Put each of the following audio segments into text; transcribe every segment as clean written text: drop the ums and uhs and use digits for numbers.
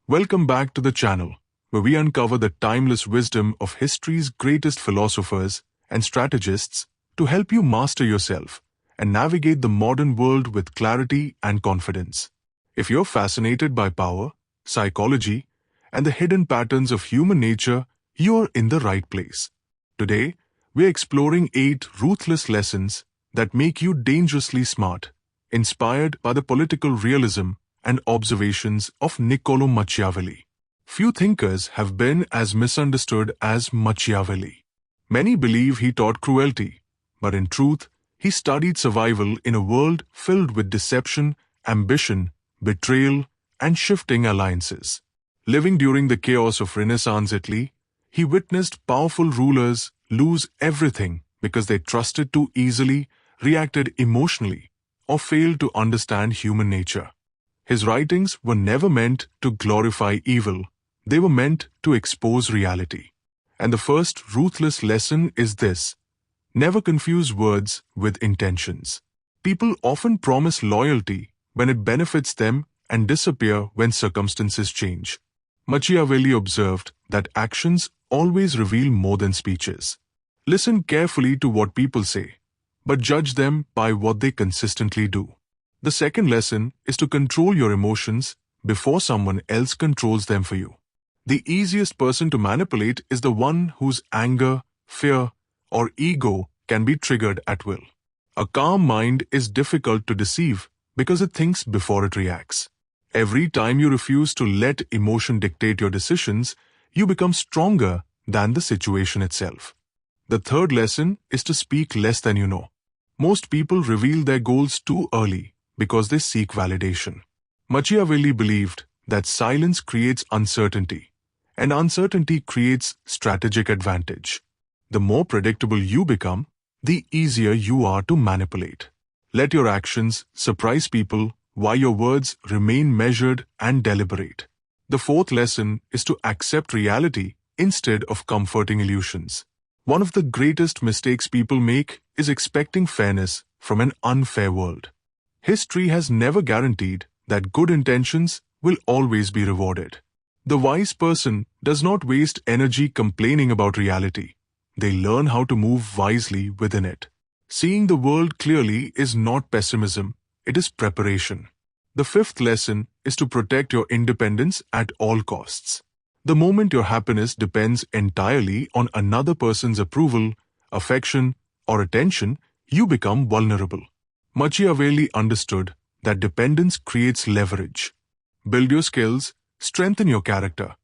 Welcome back to the channel, where we uncover the timeless wisdom of history's greatest philosophers and strategists to help you master yourself and navigate the modern world with clarity and confidence. If you're fascinated by power, psychology, and the hidden patterns of human nature, you're in the right place. Today, we're exploring 8 ruthless lessons that make you dangerously smart, inspired by the political realism and observations of Niccolo Machiavelli. Few thinkers have been as misunderstood as Machiavelli. Many believe he taught cruelty, but in truth, he studied survival in a world filled with deception, ambition, betrayal, and shifting alliances. Living during the chaos of Renaissance Italy, he witnessed powerful rulers lose everything because they trusted too easily, reacted emotionally, or failed to understand human nature. His writings were never meant to glorify evil, they were meant to expose reality. And the first ruthless lesson is this: never confuse words with intentions. People often promise loyalty when it benefits them and disappear when circumstances change. Machiavelli observed that actions always reveal more than speeches. Listen carefully to what people say, but judge them by what they consistently do. The second lesson is to control your emotions before someone else controls them for you. The easiest person to manipulate is the one whose anger, fear, or ego can be triggered at will. A calm mind is difficult to deceive because it thinks before it reacts. Every time you refuse to let emotion dictate your decisions, you become stronger than the situation itself. The third lesson is to speak less than you know. Most people reveal their goals too early because they seek validation. Machiavelli believed that silence creates uncertainty, and uncertainty creates strategic advantage. The more predictable you become, the easier you are to manipulate. Let your actions surprise people while your words remain measured and deliberate. The fourth lesson is to accept reality instead of comforting illusions. One of the greatest mistakes people make is expecting fairness from an unfair world. History has never guaranteed that good intentions will always be rewarded. The wise person does not waste energy complaining about reality. They learn how to move wisely within it. Seeing the world clearly is not pessimism, it is preparation. The fifth lesson is to protect your independence at all costs. The moment your happiness depends entirely on another person's approval, affection, or attention, you become vulnerable. Machiavelli understood that dependence creates leverage. Build your skills, strengthen your character,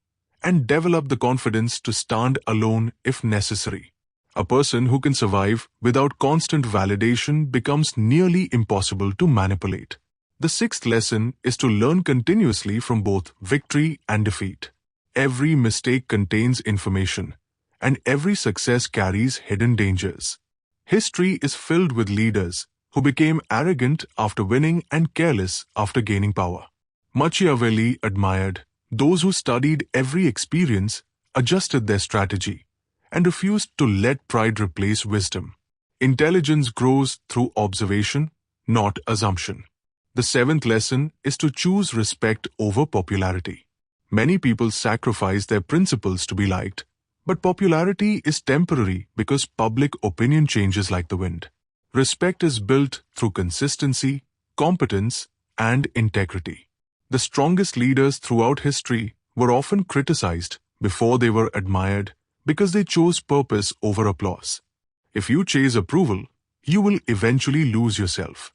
and develop the confidence to stand alone if necessary. A person who can survive without constant validation becomes nearly impossible to manipulate. The sixth lesson is to learn continuously from both victory and defeat. Every mistake contains information, and every success carries hidden dangers. History is filled with leaders who became arrogant after winning and careless after gaining power. Machiavelli admired those who studied every experience, adjusted their strategy, and refused to let pride replace wisdom. Intelligence grows through observation, not assumption. The seventh lesson is to choose respect over popularity. Many people sacrifice their principles to be liked, but popularity is temporary because public opinion changes like the wind. Respect is built through consistency, competence, and integrity. The strongest leaders throughout history were often criticized before they were admired because they chose purpose over applause. If you chase approval, you will eventually lose yourself.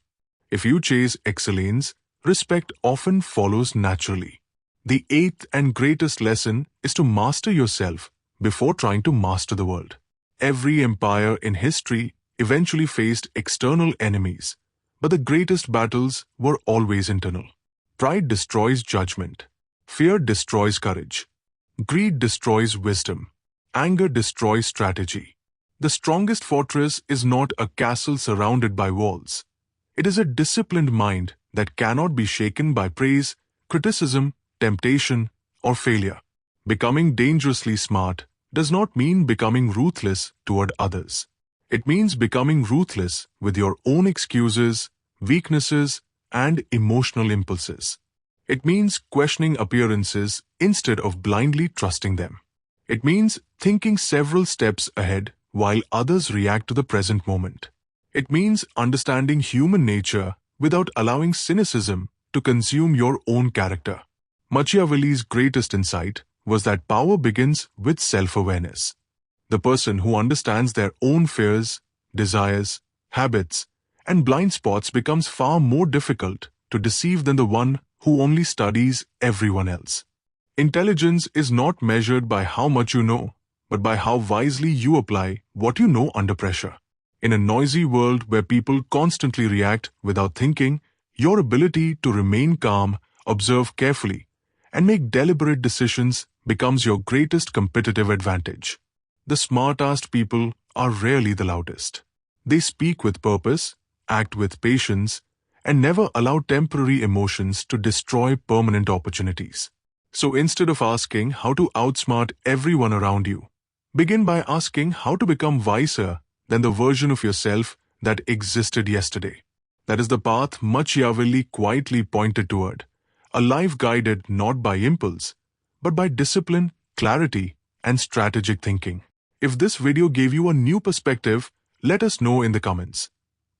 If you chase excellence, respect often follows naturally. The eighth and greatest lesson is to master yourself before trying to master the world. Every empire in history eventually faced external enemies, but the greatest battles were always internal. Pride destroys judgment. Fear destroys courage. Greed destroys wisdom. Anger destroys strategy. The strongest fortress is not a castle surrounded by walls. It is a disciplined mind that cannot be shaken by praise, criticism, temptation, or failure. Becoming dangerously smart does not mean becoming ruthless toward others. It means becoming ruthless with your own excuses, weaknesses, and emotional impulses. It means questioning appearances instead of blindly trusting them. It means thinking several steps ahead while others react to the present moment. It means understanding human nature without allowing cynicism to consume your own character. Machiavelli's greatest insight was that power begins with self-awareness. The person who understands their own fears, desires, habits, and blind spots becomes far more difficult to deceive than the one who only studies everyone else. Intelligence is not measured by how much you know, but by how wisely you apply what you know under pressure. In a noisy world where people constantly react without thinking, your ability to remain calm, observe carefully, and make deliberate decisions becomes your greatest competitive advantage. The smartest people are rarely the loudest. They speak with purpose, act with patience, and never allow temporary emotions to destroy permanent opportunities. So instead of asking how to outsmart everyone around you, begin by asking how to become wiser than the version of yourself that existed yesterday. That is the path Machiavelli quietly pointed toward, a life guided not by impulse, but by discipline, clarity, and strategic thinking. If this video gave you a new perspective, let us know in the comments.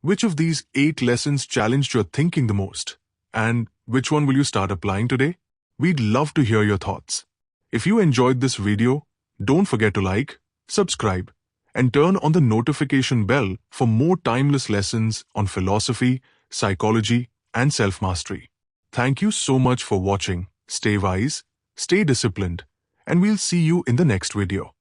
Which of these 8 lessons challenged your thinking the most? And which one will you start applying today? We'd love to hear your thoughts. If you enjoyed this video, don't forget to like, subscribe, and turn on the notification bell for more timeless lessons on philosophy, psychology, and self-mastery. Thank you so much for watching. Stay wise, stay disciplined, and we'll see you in the next video.